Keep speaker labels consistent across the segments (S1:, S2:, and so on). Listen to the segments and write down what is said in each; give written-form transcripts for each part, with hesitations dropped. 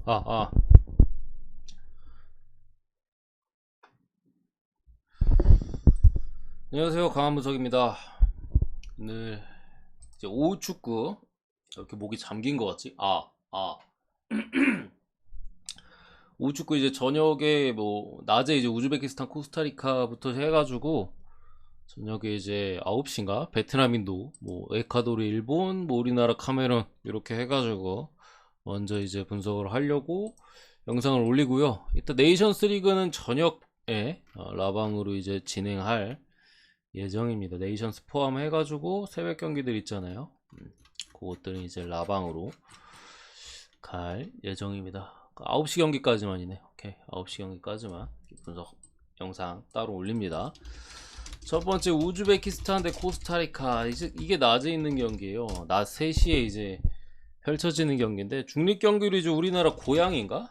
S1: 아, 아. 안녕하세요. 강한문석입니다. 오늘 이제 오후 축구. 이렇게 목이 잠긴 것 같지? 오후 축구 이제 저녁에 뭐 낮에 이제 우즈베키스탄 코스타리카부터 해가지고 저녁에 이제 9시인가 베트남 인도 뭐 에콰도르 일본 뭐 우리나라 카메룬 이렇게 해가지고 먼저 이제 분석을 하려고 영상을 올리고요. 이따 네이션스 리그는 저녁에 라방으로 이제 진행할 예정입니다. 네이션스 포함해가지고 새벽 경기들 있잖아요. 그것들은 이제 라방으로 갈 예정입니다. 9시 경기까지만이네. 오케이. 9시 경기까지만 분석 영상 따로 올립니다. 첫 번째 우즈베키스탄 대 코스타리카. 이게 낮에 있는 경기예요. 낮 3시에 이제 펼쳐지는 경기인데 중립 경기로 이제 우리나라 고향인가?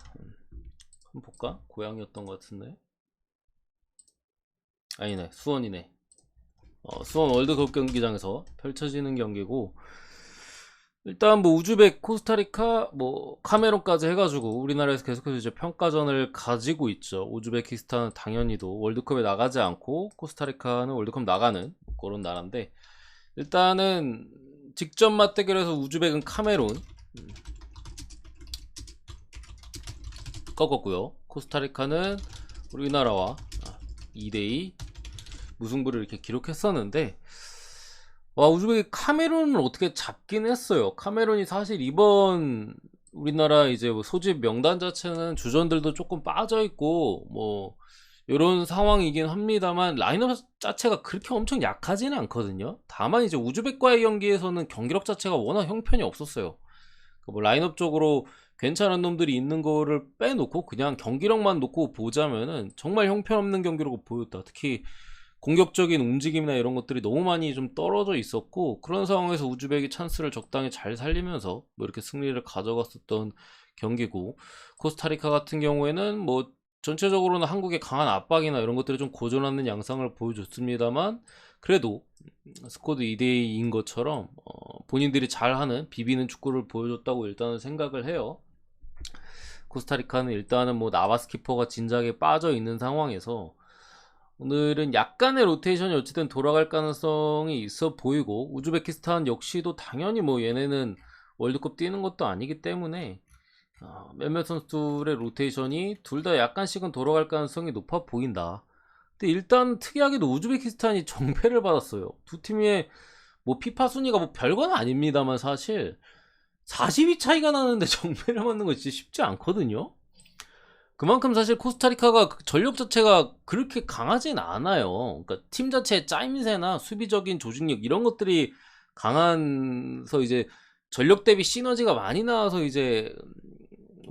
S1: 한번 볼까? 고향이었던 것 같은데. 아니네. 수원이네. 수원 월드컵 경기장에서 펼쳐지는 경기고 일단 뭐 우즈벡, 코스타리카, 뭐 카메론까지 해가지고 우리나라에서 계속해서 이제 평가전을 가지고 있죠. 우즈베키스탄은 당연히도 월드컵에 나가지 않고 코스타리카는 월드컵 나가는 그런 나라인데 일단은 직접 맞대결에서 우즈벡은 카메론 꺾었고요. 코스타리카는 우리나라와 2대2 무승부를 이렇게 기록했었는데 와 우즈벡이 카메룬을 어떻게 잡긴 했어요. 카메룬이 사실 이번 우리나라 이제 뭐 소집 명단 자체는 주전들도 조금 빠져 있고 뭐 이런 상황이긴 합니다만 라인업 자체가 그렇게 엄청 약하지는 않거든요. 다만 이제 우즈벡과의 경기에서는 경기력 자체가 워낙 형편이 없었어요. 뭐 라인업적으로 괜찮은 놈들이 있는 거를 빼놓고 그냥 경기력만 놓고 보자면은 정말 형편없는 경기라고 보였다. 특히 공격적인 움직임이나 이런 것들이 너무 많이 좀 떨어져 있었고 그런 상황에서 우즈벡이 찬스를 적당히 잘 살리면서 뭐 이렇게 승리를 가져갔었던 경기고 코스타리카 같은 경우에는 뭐 전체적으로는 한국의 강한 압박이나 이런 것들이 좀 고전하는 양상을 보여줬습니다만 그래도 스코드 2대2인 것처럼 본인들이 잘하는 비비는 축구를 보여줬다고 일단은 생각을 해요. 코스타리카는 일단은 뭐 나바스 키퍼가 진작에 빠져 있는 상황에서 오늘은 약간의 로테이션이 어쨌든 돌아갈 가능성이 있어 보이고 우즈베키스탄 역시도 당연히 뭐 얘네는 월드컵 뛰는 것도 아니기 때문에 몇몇 선수들의 로테이션이 둘 다 약간씩은 돌아갈 가능성이 높아 보인다. 근데 일단 특이하게도 우즈베키스탄이 정패를 받았어요. 두 팀의 뭐 피파 순위가 뭐 별건 아닙니다만 사실 40위 차이가 나는데 정패를 받는 거 진짜 쉽지 않거든요. 그만큼 사실 코스타리카가 전력 자체가 그렇게 강하진 않아요. 그러니까 팀 자체의 짜임새나 수비적인 조직력 이런 것들이 강한서 이제 전력 대비 시너지가 많이 나와서 이제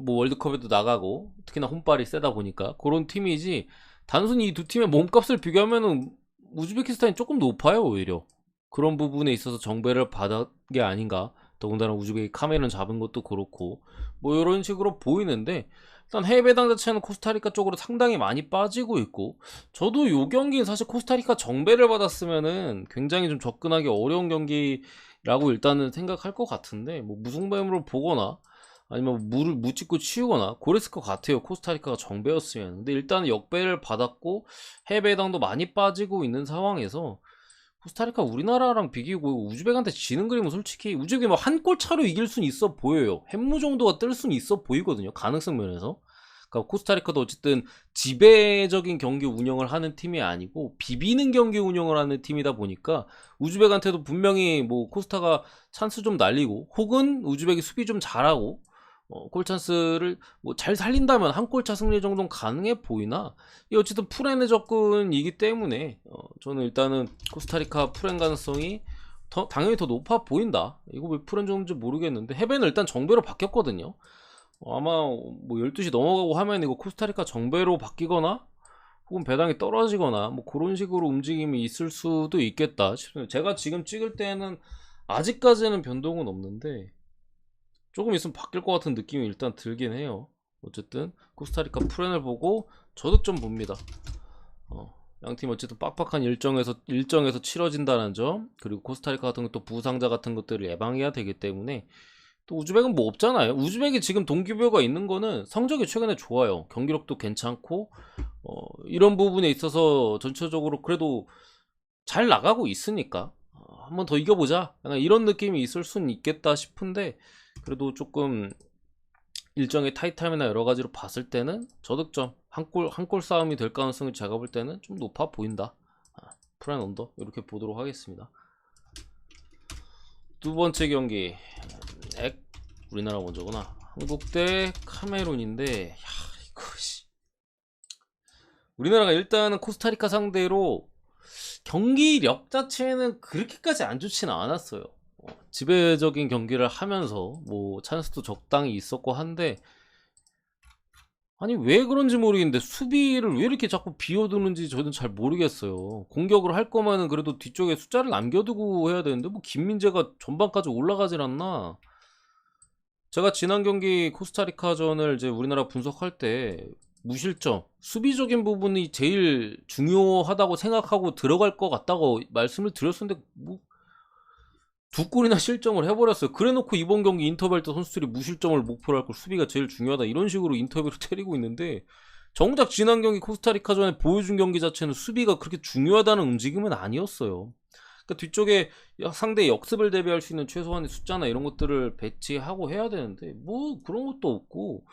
S1: 뭐 월드컵에도 나가고 특히나 혼발이 세다 보니까 그런 팀이지 단순히 이 두 팀의 몸값을 비교하면은 우즈베키스탄이 조금 높아요 오히려. 그런 부분에 있어서 정배를 받은 게 아닌가. 더군다나 우즈베키 카메론 잡은 것도 그렇고 뭐 이런 식으로 보이는데 일단 해외 배당 자체는 코스타리카 쪽으로 상당히 많이 빠지고 있고 저도 요 경기는 사실 코스타리카 정배를 받았으면은 굉장히 좀 접근하기 어려운 경기라고 일단은 생각할 것 같은데 뭐 무승부로 보거나 아니면 물을 묻찍고 치우거나 그랬을 것 같아요. 코스타리카가 정배였으면. 근데 일단 역배를 받았고 해외 배당도 많이 빠지고 있는 상황에서 코스타리카 우리나라랑 비기고 우즈벡한테 지는 그림은 솔직히 우즈벡이 뭐 한 골 차로 이길 수는 있어 보여요. 햄무 정도가 뜰 수는 있어 보이거든요. 가능성 면에서. 그러니까 코스타리카도 어쨌든 지배적인 경기 운영을 하는 팀이 아니고 비비는 경기 운영을 하는 팀이다 보니까 우즈벡한테도 분명히 뭐 코스타가 찬스 좀 날리고 혹은 우즈벡이 수비 좀 잘하고 골 찬스를 뭐 잘 살린다면 한 골차 승리 정도는 가능해 보이나 이 어쨌든 풀엔의 접근이기 때문에 저는 일단은 코스타리카 풀엔 가능성이 당연히 더 높아 보인다. 이거 왜 풀엔 정도인지 모르겠는데 해변은 일단 정배로 바뀌었거든요. 아마 뭐 12시 넘어가고 하면 이거 코스타리카 정배로 바뀌거나 혹은 배당이 떨어지거나 뭐 그런 식으로 움직임이 있을 수도 있겠다 싶습니다. 제가 지금 찍을 때는 아직까지는 변동은 없는데 조금 있으면 바뀔 것 같은 느낌이 일단 들긴 해요. 어쨌든 코스타리카 프렌을 보고 저득점 봅니다. 양팀 어쨌든 빡빡한 일정에서 치러진다는 점 그리고 코스타리카 같은 것도 부상자 같은 것들을 예방해야 되기 때문에 또 우즈벡은 뭐 없잖아요. 우즈벡이 지금 동기부여가 있는 거는 성적이 최근에 좋아요. 경기력도 괜찮고 이런 부분에 있어서 전체적으로 그래도 잘 나가고 있으니까 한번 더 이겨보자, 약간 이런 느낌이 있을 수는 있겠다 싶은데, 그래도 조금 일정의 타이트함이나 여러 가지로 봤을 때는 저득점 한 골 싸움이 될 가능성이 제가 볼 때는 좀 높아 보인다. 프라임 언더 이렇게 보도록 하겠습니다. 두 번째 경기 우리나라 먼저구나. 한국 대 카메룬인데, 야, 이거 우리나라가 일단은 코스타리카 상대로 경기력 자체는 그렇게까지 안 좋지는 않았어요. 지배적인 경기를 하면서 뭐 찬스도 적당히 있었고 한데, 아니 왜 그런지 모르겠는데 수비를 왜 이렇게 자꾸 비워두는지 저는 잘 모르겠어요. 공격을 할 거면은 그래도 뒤쪽에 숫자를 남겨두고 해야 되는데 뭐 김민재가 전반까지 올라가질 않나. 제가 지난 경기 코스타리카전을 이제 우리나라 분석할 때 무실점, 수비적인 부분이 제일 중요하다고 생각하고 들어갈 것 같다고 말씀을 드렸었는데 뭐 두 골이나 실점을 해버렸어요. 그래놓고 이번 경기 인터뷰할 때 선수들이 무실점을 목표로 할 걸 수비가 제일 중요하다 이런 식으로 인터뷰를 때리고 있는데, 정작 지난 경기 코스타리카전에 보여준 경기 자체는 수비가 그렇게 중요하다는 움직임은 아니었어요. 그러니까 뒤쪽에 상대 역습을 대비할 수 있는 최소한의 숫자나 이런 것들을 배치하고 해야 되는데 뭐 그런 것도 없고,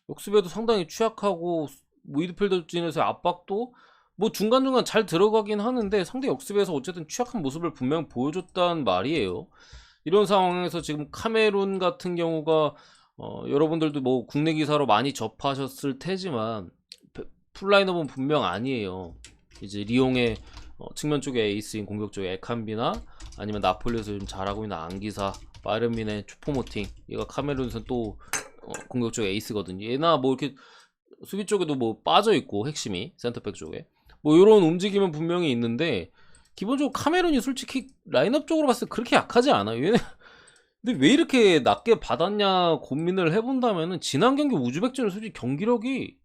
S1: 역습에도 상당히 취약하고 미드필더진에서의 압박도 뭐 중간중간 잘 들어가긴 하는데 상대 역습에서 어쨌든 취약한 모습을 분명 보여줬단 말이에요. 이런 상황에서 지금 카메룬 같은 경우가 여러분들도 뭐 국내 기사로 많이 접하셨을 테지만 풀라인업은 분명 아니에요. 이제 리옹의 측면 쪽에 에이스인 공격 쪽에 에칸비나 아니면 나폴리에서 좀 잘하고 있는 안기사, 파르민의 추포모팅, 얘가 카메룬에서 또 공격 쪽 에이스거든요. 얘나 뭐 이렇게 수비 쪽에도 뭐 빠져있고 핵심이 센터백 쪽에 뭐 이런 움직임은 분명히 있는데, 기본적으로 카메룬이 솔직히 라인업 쪽으로 봤을 때 그렇게 약하지 않아요. 얘네 근데 왜 이렇게 낮게 받았냐 고민을 해본다면은 지난 경기 우즈벡전은 솔직히 경기력이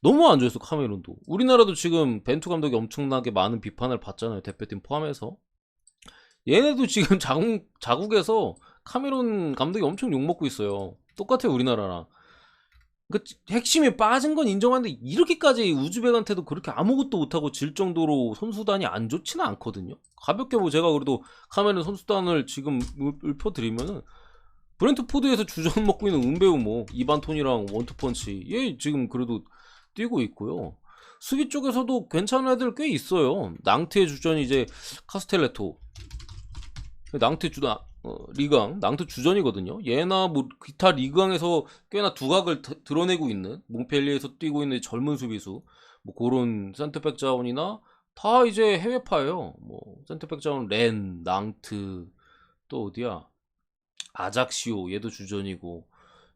S1: 너무 안 좋았어. 카메룬도 우리나라도 지금 벤투 감독이 엄청나게 많은 비판을 받잖아요, 대표팀 포함해서. 얘네도 지금 자국에서 카메룬 감독이 엄청 욕먹고 있어요. 똑같아요 우리나라랑. 그 핵심이 빠진 건 인정하는데 이렇게까지 우즈벡한테도 그렇게 아무것도 못하고 질 정도로 선수단이 안 좋지는 않거든요. 가볍게 뭐 제가 그래도 카메룬 선수단을 지금 읊어드리면은, 브렌트포드에서 주전 먹고 있는 은배우 뭐 이반톤이랑 원투펀치 얘 지금 그래도 뛰고 있고요. 수비 쪽에서도 괜찮은 애들 꽤 있어요. 낭트의 주전이 이제 카스텔레토, 낭트 주전 리강 낭트 주전이거든요. 얘나 뭐 기타 리강에서 꽤나 두각을 드러내고 있는 몽펠리에서 뛰고 있는 젊은 수비수, 뭐 그런 센터백 자원이나 다 이제 해외파예요. 뭐 센터백 자원 렌, 낭트, 또 어디야 아작시오 얘도 주전이고,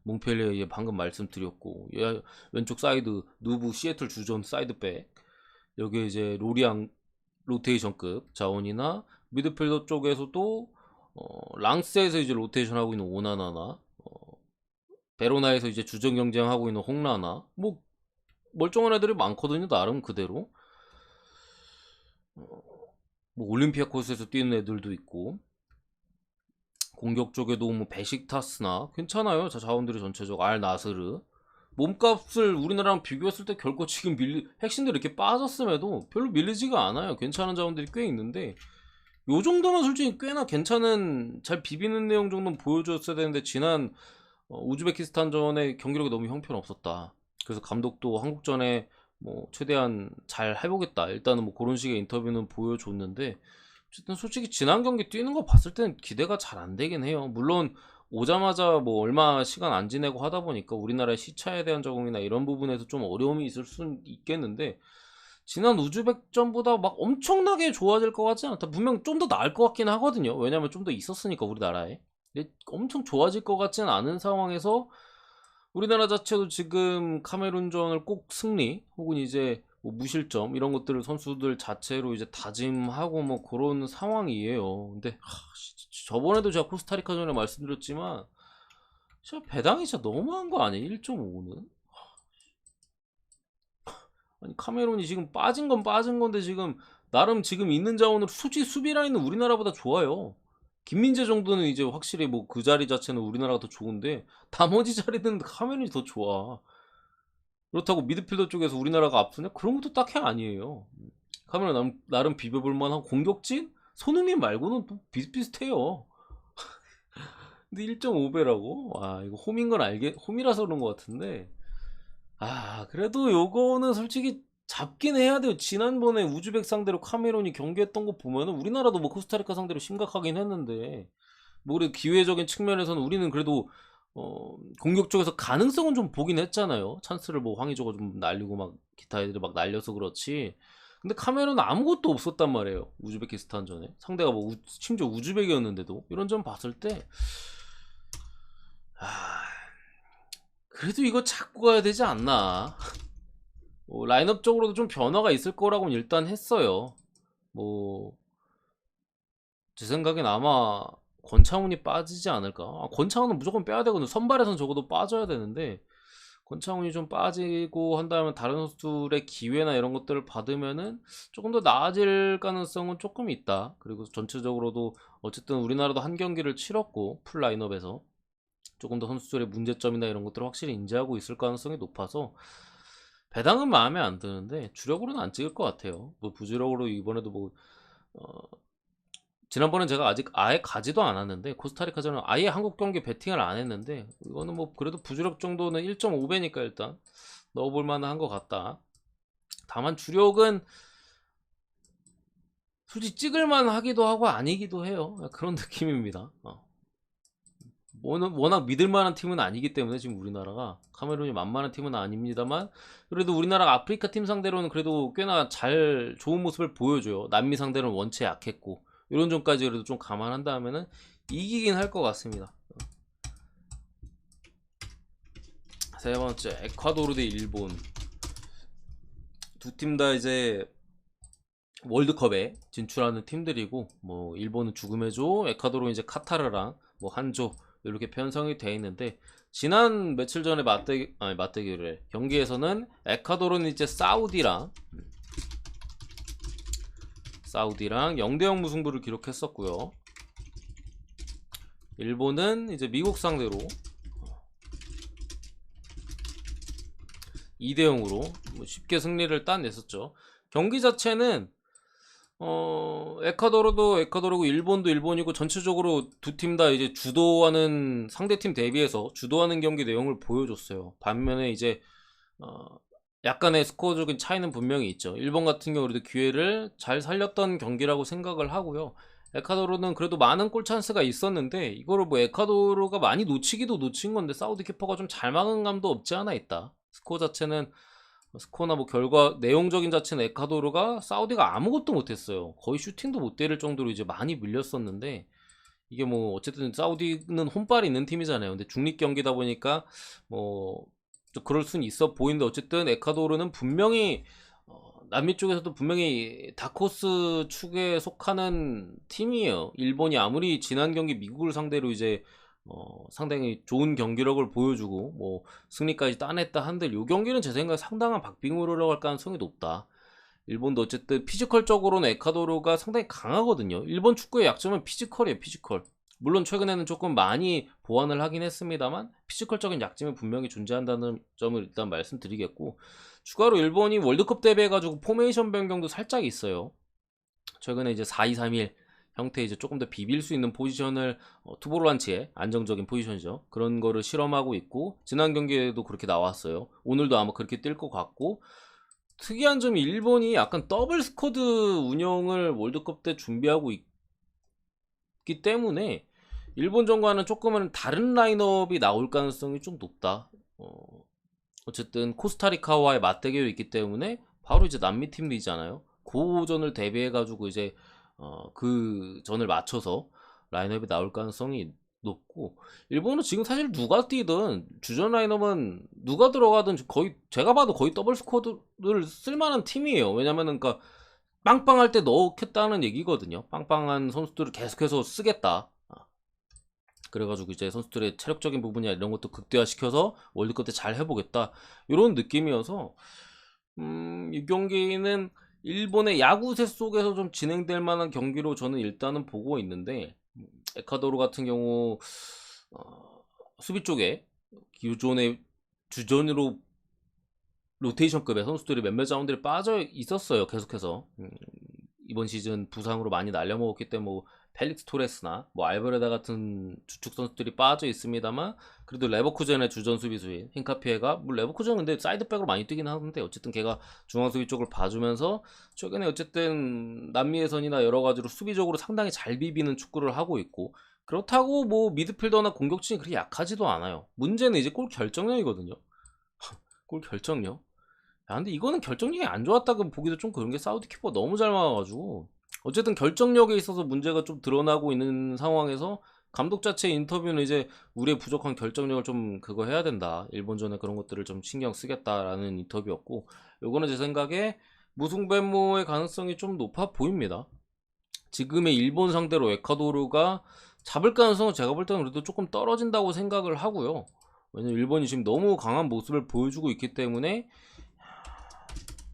S1: 몽펠리에 얘 방금 말씀드렸고, 얘 왼쪽 사이드 누브 시애틀 주전 사이드백, 여기 이제 로리앙 로테이션급 자원이나 미드필더 쪽에서도 랑스에서 이제 로테이션 하고 있는 오나나나 베로나에서 이제 주전 경쟁하고 있는 홍라나, 뭐 멀쩡한 애들이 많거든요 나름 그대로. 뭐 올림피아코스에서 뛰는 애들도 있고, 공격 쪽에도 뭐 베식타스나 괜찮아요. 자원들이 전체적 알 나스르. 몸값을 우리나라랑 비교했을 때 결코 지금 핵심들이 이렇게 빠졌음에도 별로 밀리지가 않아요. 괜찮은 자원들이 꽤 있는데, 요 정도면 솔직히 꽤나 괜찮은, 잘 비비는 내용 정도는 보여줬어야 되는데, 지난 우즈베키스탄전의 경기력이 너무 형편없었다. 그래서 감독도 한국전에 뭐 최대한 잘 해보겠다 일단은 뭐 그런 식의 인터뷰는 보여줬는데, 어쨌든 솔직히 지난 경기 뛰는 거 봤을 땐 기대가 잘 안 되긴 해요. 물론 오자마자 뭐 얼마 시간 안 지내고 하다 보니까 우리나라의 시차에 대한 적응이나 이런 부분에서 좀 어려움이 있을 수는 있겠는데, 지난 우즈벡전보다 막 엄청나게 좋아질 것 같지 않다. 분명 좀 더 나을 것 같긴 하거든요. 왜냐면 좀 더 있었으니까 우리나라에. 근데 엄청 좋아질 것 같지는 않은 상황에서 우리나라 자체도 지금 카메룬전을 꼭 승리 혹은 이제 뭐 무실점 이런 것들을 선수들 자체로 이제 다짐하고 뭐 그런 상황이에요. 근데 저번에도 제가 코스타리카전에 말씀드렸지만 진짜 배당이 진짜 너무한 거 아니에요? 1.5는? 아니 카메룬이 지금 빠진 건 빠진 건데 지금 나름 지금 있는 자원으로 솔직히 수비 라인은 우리나라보다 좋아요. 김민재 정도는 이제 확실히 뭐 그 자리 자체는 우리나라가 더 좋은데 나머지 자리는 카메룬이 더 좋아. 그렇다고 미드필더 쪽에서 우리나라가 앞서냐? 그런 것도 딱히 아니에요. 카메룬 나름 비벼볼 만한 공격진? 손흥민 말고는 또 비슷비슷해요. 근데 1.5배라고? 와, 이거 홈인 건 홈이라서 그런 것 같은데. 아, 그래도 요거는 솔직히 잡긴 해야 돼요. 지난번에 우즈벡 상대로 카메론이 경기했던 거 보면은 우리나라도 뭐 코스타리카 상대로 심각하긴 했는데, 뭐 그래 기회적인 측면에서는 우리는 그래도 공격 쪽에서 가능성은 좀 보긴 했잖아요. 찬스를 뭐 황의조가 좀 날리고 막 기타 애들이 막 날려서 그렇지. 근데 카메론은 아무것도 없었단 말이에요. 우즈베키스탄 전에 상대가 뭐 심지어 우즈벡이었는데도 이런 점 봤을 때 아, 그래도 이거 잡고 가야 되지 않나. 라인업적으로도 좀 변화가 있을 거라고는 일단 했어요. 뭐 제 생각엔 아마 권창훈이 빠지지 않을까. 권창훈은 무조건 빼야 되거든. 선발에선 적어도 빠져야 되는데 권창훈이 좀 빠지고 한다면 다른 선수들의 기회나 이런 것들을 받으면은 조금 더 나아질 가능성은 조금 있다. 그리고 전체적으로도 어쨌든 우리나라도 한 경기를 치렀고 풀 라인업에서 조금 더 선수들의 문제점이나 이런 것들을 확실히 인지하고 있을 가능성이 높아서 배당은 마음에 안 드는데 주력으로는 안 찍을 것 같아요. 뭐 부주력으로 이번에도 뭐 지난번엔 제가 아직 아예 가지도 않았는데 코스타리카전은 아예 한국 경기 배팅을 안 했는데 이거는 뭐 그래도 부주력 정도는 1.5배니까 일단 넣어볼 만한 것 같다. 다만 주력은 솔직히 찍을만 하기도 하고 아니기도 해요. 그런 느낌입니다. 워낙 믿을 만한 팀은 아니기 때문에 지금 우리나라가 카메룬이 만만한 팀은 아닙니다만 그래도 우리나라가 아프리카 팀 상대로는 그래도 꽤나 잘 좋은 모습을 보여줘요. 남미 상대는 원체 약했고 이런 점까지 그래도 좀 감안한다면은 이기긴 할 것 같습니다. 세 번째 에콰도르 대 일본. 두 팀 다 이제 월드컵에 진출하는 팀들이고 뭐 일본은 죽음의 조, 에콰도르는 이제 카타르랑 뭐 한조 이렇게 편성이 돼 있는데 지난 며칠 전에 맞대기를 경기에서는 에콰도르는 이제 사우디랑 0대0 무승부를 기록했었고요. 일본은 이제 미국 상대로 2대0으로 쉽게 승리를 따냈었죠. 경기 자체는 에콰도르도 에콰도르고 일본도 일본이고 전체적으로 두 팀 다 이제 주도하는 상대팀 대비해서 주도하는 경기 내용을 보여줬어요. 반면에 이제 약간의 스코어적인 차이는 분명히 있죠. 일본 같은 경우에도 기회를 잘 살렸던 경기라고 생각을 하고요. 에콰도르는 그래도 많은 골 찬스가 있었는데 이거를 뭐 에콰도르가 많이 놓치기도 놓친 건데 사우디 키퍼가 좀 잘 막은 감도 없지 않아 있다. 스코어 자체는 스코어나 뭐 결과 내용적인 자체는 에콰도르가 사우디가 아무것도 못했어요. 거의 슈팅도 못 때릴 정도로 이제 많이 밀렸었는데 이게 뭐 어쨌든 사우디는 홈발이 있는 팀이잖아요. 근데 중립 경기다 보니까 뭐 그럴 수는 있어 보이는데 어쨌든 에콰도르는 분명히 남미 쪽에서도 분명히 다코스 축에 속하는 팀이에요. 일본이 아무리 지난 경기 미국을 상대로 이제 상당히 좋은 경기력을 보여주고 뭐 승리까지 따냈다 한들 요 경기는 제 생각에 상당한 박빙으로 갈 가능성이 높다. 일본도 어쨌든 피지컬적으로는 에콰도르가 상당히 강하거든요. 일본 축구의 약점은 피지컬이에요. 피지컬. 물론 최근에는 조금 많이 보완을 하긴 했습니다만 피지컬적인 약점이 분명히 존재한다는 점을 일단 말씀드리겠고 추가로 일본이 월드컵 대비해가지고 포메이션 변경도 살짝 있어요. 최근에 이제 4-2-3-1 형태 이제 조금 더 비빌 수 있는 포지션을 투보란치의 안정적인 포지션이죠. 그런 거를 실험하고 있고 지난 경기에도 그렇게 나왔어요. 오늘도 아마 그렇게 뛸 것 같고 특이한 점이 일본이 약간 더블 스쿼드 운영을 월드컵 때 준비하고 있기 때문에 일본 전과는 조금은 다른 라인업이 나올 가능성이 좀 높다. 어쨌든 코스타리카와의 맞대결이 있기 때문에 바로 이제 남미 팀이잖아요. 그 전을 대비해가지고 이제 그 전을 맞춰서 라인업이 나올 가능성이 높고 일본은 지금 사실 누가 뛰든 주전 라인업은 누가 들어가든 거의 제가 봐도 거의 더블 스쿼드를 쓸만한 팀이에요. 왜냐면은 그러니까 빵빵할 때 넣겠다는 얘기거든요. 빵빵한 선수들을 계속해서 쓰겠다. 그래가지고 이제 선수들의 체력적인 부분이나 이런 것도 극대화시켜서 월드컵 때 잘 해보겠다 이런 느낌이어서 이 경기는 일본의 야구세 속에서 좀 진행될 만한 경기로 저는 일단은 보고 있는데 에콰도르 같은 경우 수비 쪽에 기존의 주전으로 로테이션급의 선수들이 몇몇 자원들이 빠져 있었어요. 계속해서 이번 시즌 부상으로 많이 날려먹었기 때문에 뭐 펠릭스 토레스나 뭐 알베르다 같은 주축 선수들이 빠져 있습니다만, 그래도 레버쿠젠의 주전 수비수인 힌카피에가, 뭐 레버쿠젠은 근데 사이드백으로 많이 뛰긴 하는데 어쨌든 걔가 중앙 수비 쪽을 봐주면서 최근에 어쨌든 남미 예선이나 여러 가지로 수비적으로 상당히 잘 비비는 축구를 하고 있고, 그렇다고 뭐 미드필더나 공격진이 그렇게 약하지도 않아요. 문제는 이제 골 결정력이거든요. 골 결정력. 야, 근데 이거는 결정력이 안 좋았다고 보기도 좀 그런 게, 사우디 키퍼가 너무 잘 막아가지고 어쨌든 결정력에 있어서 문제가 좀 드러나고 있는 상황에서 감독 자체의 인터뷰는 이제 우리의 부족한 결정력을 좀 그거 해야 된다, 일본전에 그런 것들을 좀 신경 쓰겠다라는 인터뷰였고, 요거는 제 생각에 무승부의 가능성이 좀 높아 보입니다. 지금의 일본 상대로 에콰도르가 잡을 가능성은 제가 볼 때는 그래도 조금 떨어진다고 생각을 하고요. 왜냐면 일본이 지금 너무 강한 모습을 보여주고 있기 때문에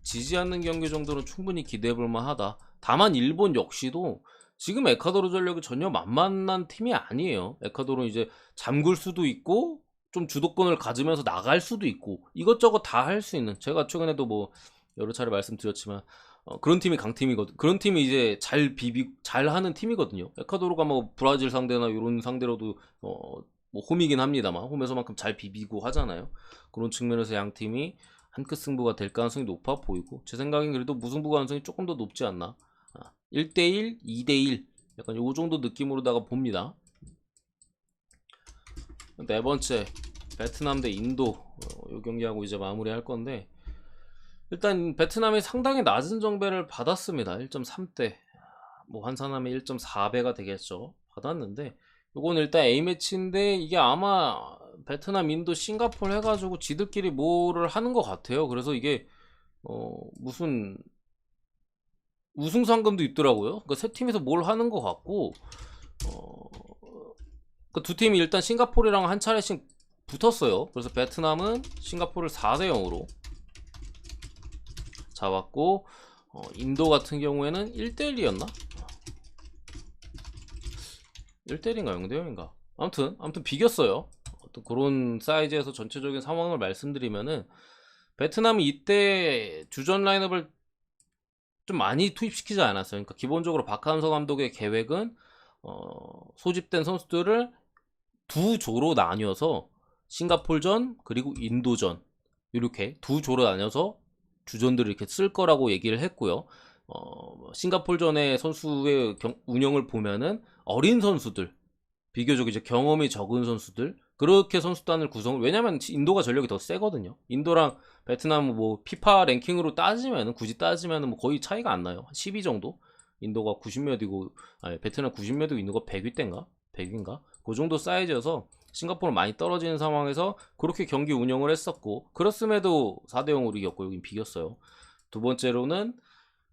S1: 지지 않는 경기 정도는 충분히 기대해볼 만하다. 다만 일본 역시도 지금 에콰도르 전력이 전혀 만만한 팀이 아니에요. 에콰도르는 이제 잠글 수도 있고 좀 주도권을 가지면서 나갈 수도 있고 이것저것 다 할 수 있는, 제가 최근에도 뭐 여러 차례 말씀드렸지만 그런 팀이 강팀이거든. 그런 팀이 이제 잘 하는 팀이거든요. 에콰도르가 뭐 브라질 상대나 이런 상대로도 뭐 홈이긴 합니다만 홈에서만큼 잘 비비고 하잖아요. 그런 측면에서 양 팀이 한 끗 승부가 될 가능성이 높아 보이고, 제 생각엔 그래도 무승부 가능성이 조금 더 높지 않나. 1대1, 2대1 약간 요 정도 느낌으로다가 봅니다. 네 번째, 베트남 대 인도. 요 경기하고 이제 마무리할 건데, 일단 베트남이 상당히 낮은 정배를 받았습니다. 1.3대. 뭐 환산하면 1.4배가 되겠죠. 받았는데 요건 일단 A매치인데, 이게 아마 베트남, 인도, 싱가포르 해가지고 지들끼리 뭐를 하는 것 같아요. 그래서 이게 무슨 우승 상금도 있더라고요. 그러니까 세 팀에서 뭘 하는 것 같고, 그 두 팀이 일단 싱가포르랑 한 차례씩 붙었어요. 그래서 베트남은 싱가포르를 4대 0으로 잡았고, 인도 같은 경우에는 1대 1이었나? 1대1인가 0대 0인가? 아무튼 비겼어요. 어떤 그런 사이즈에서 전체적인 상황을 말씀드리면은, 베트남이 이때 주전 라인업을 좀 많이 투입시키지 않았어요. 그러니까 기본적으로 박한서 감독의 계획은 소집된 선수들을 두 조로 나뉘어서 싱가폴전 그리고 인도전 이렇게 두 조로 나뉘어서 주전들을 이렇게 쓸 거라고 얘기를 했고요. 싱가폴전의 선수의 운영을 보면은 어린 선수들, 비교적 이제 경험이 적은 선수들, 그렇게 선수단을 구성을, 왜냐면 인도가 전력이 더 세거든요. 인도랑 베트남 뭐 피파 랭킹으로 따지면, 굳이 따지면 뭐 거의 차이가 안 나요. 12 정도. 인도가 90몇이고 아니 베트남 90몇이고 인도가 100위대인가 100인가 그 정도 사이즈여서 싱가포르 많이 떨어지는 상황에서 그렇게 경기 운영을 했었고, 그렇음에도 4대 0으로 이겼고 여긴 비겼어요. 두 번째로는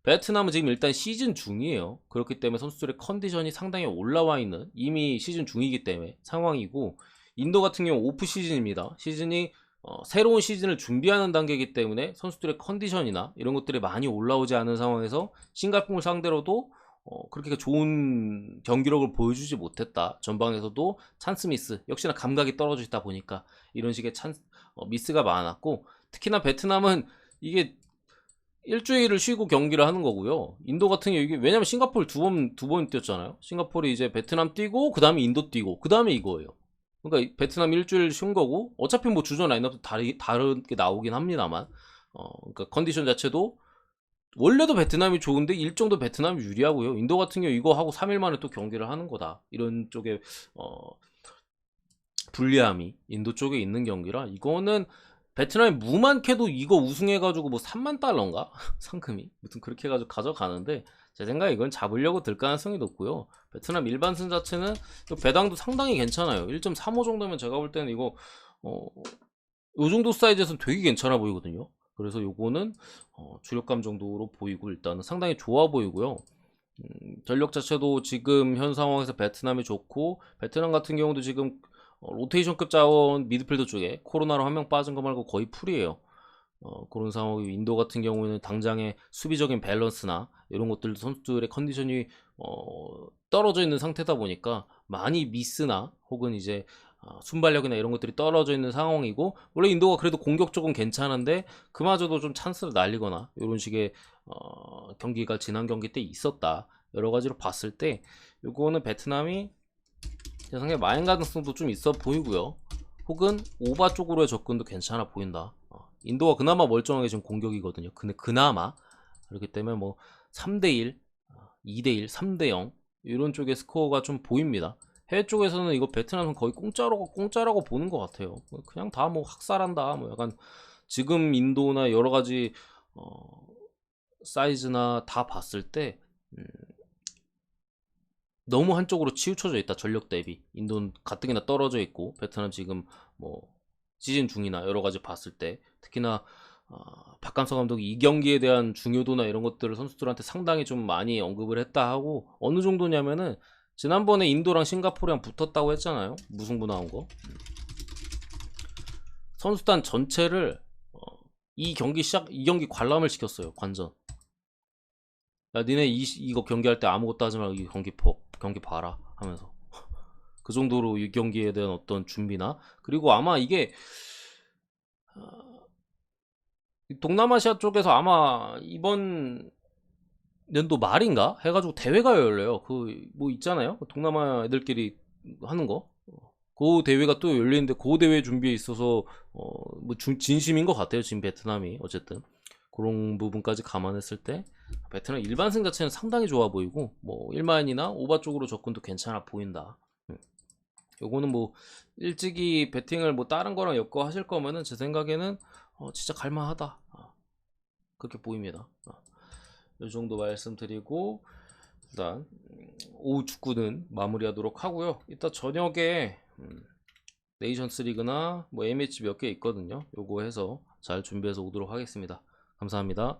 S1: 베트남은 지금 일단 시즌 중이에요. 그렇기 때문에 선수들의 컨디션이 상당히 올라와 있는, 이미 시즌 중이기 때문에 상황이고, 인도 같은 경우 오프 시즌입니다. 시즌이 새로운 시즌을 준비하는 단계이기 때문에 선수들의 컨디션이나 이런 것들이 많이 올라오지 않은 상황에서 싱가포르 상대로도 그렇게 좋은 경기력을 보여주지 못했다. 전방에서도 찬스 미스, 역시나 감각이 떨어져 있다 보니까 이런 식의 미스가 많았고, 특히나 베트남은 이게 일주일을 쉬고 경기를 하는 거고요. 인도 같은 경우 이게, 왜냐면 싱가포르 두 번 뛰었잖아요. 싱가포르 이제 베트남 뛰고 그 다음에 인도 뛰고 그 다음에 이거예요. 그러니까 베트남 일주일 쉰 거고, 어차피 뭐 주전 라인업도 다르게 나오긴 합니다만, 그러니까 컨디션 자체도 원래도 베트남이 좋은데 일정도 베트남이 유리하고요. 인도 같은 경우 이거 하고 3일 만에 또 경기를 하는 거다, 이런 쪽에 불리함이 인도 쪽에 있는 경기라, 이거는 베트남이 무만캐도 이거 우승해가지고 뭐 3만 달러인가? 상금이 무튼 그렇게 해가지고 가져가는데, 제 생각에 이건 잡으려고 들 가능성이 높고요. 베트남 일반승 자체는 배당도 상당히 괜찮아요. 1.35 정도면 제가 볼 때는 이거 요 정도 사이즈에서는 되게 괜찮아 보이거든요. 그래서 요거는 주력감 정도로 보이고 일단은 상당히 좋아 보이고요. 전력 자체도 지금 현 상황에서 베트남이 좋고, 베트남 같은 경우도 지금 로테이션급 자원 미드필더 쪽에 코로나로 한 명 빠진 거 말고 거의 풀이에요. 그런 상황이고, 인도 같은 경우에는 당장의 수비적인 밸런스나 이런 것들도 선수들의 컨디션이 떨어져 있는 상태다 보니까 많이 미스나 혹은 이제 순발력이나 이런 것들이 떨어져 있는 상황이고, 원래 인도가 그래도 공격적은 괜찮은데 그마저도 좀 찬스를 날리거나 이런 식의 경기가 지난 경기 때 있었다. 여러 가지로 봤을 때 이거는 베트남이 상당히 마인 가능성도 좀 있어 보이고요. 혹은 오바 쪽으로의 접근도 괜찮아 보인다. 인도가 그나마 멀쩡하게 지금 공격이거든요. 근데 그나마 그렇기 때문에 뭐 3대1, 2대1, 3대0 이런 쪽의 스코어가 좀 보입니다. 해외 쪽에서는 이거 베트남은 거의 공짜라고 보는 것 같아요. 그냥 다 뭐 학살한다. 뭐 약간 지금 인도나 여러 가지 사이즈나 다 봤을 때 너무 한쪽으로 치우쳐져 있다. 전력 대비 인도는 가뜩이나 떨어져 있고, 베트남 지금 뭐 시즌 중이나 여러 가지 봤을 때 특히나 박감서 감독이 이 경기에 대한 중요도나 이런 것들을 선수들한테 상당히 좀 많이 언급을 했다 하고, 어느 정도냐면은 지난번에 인도랑 싱가포르랑 붙었다고 했잖아요. 무승부 나온 거. 선수단 전체를 이 경기 관람을 시켰어요. 관전. 야, 니네 이거 경기할 때 아무것도 하지 말고 이 경기 봐라 하면서 그 정도로 이 경기에 대한 어떤 준비나, 그리고 아마 이게 동남아시아 쪽에서 아마 이번 연도 말인가 해가지고 대회가 열려요. 그 뭐 있잖아요, 동남아 애들끼리 하는 거. 그 대회가 또 열리는데 그 대회 준비에 있어서 뭐 진심인 것 같아요. 지금 베트남이 어쨌든 그런 부분까지 감안했을 때 베트남 일반승 자체는 상당히 좋아 보이고, 뭐 1만이나 오바 쪽으로 접근도 괜찮아 보인다. 요거는 뭐 일찍이 베팅을 뭐 다른 거랑 엮어 하실 거면은 제 생각에는 진짜 갈만하다. 그렇게 보입니다. 이 정도 말씀드리고 일단 오후 축구는 마무리하도록 하고요. 이따 저녁에 네이션스 리그나 뭐 A매치 몇 개 있거든요. 요거 해서 잘 준비해서 오도록 하겠습니다. 감사합니다.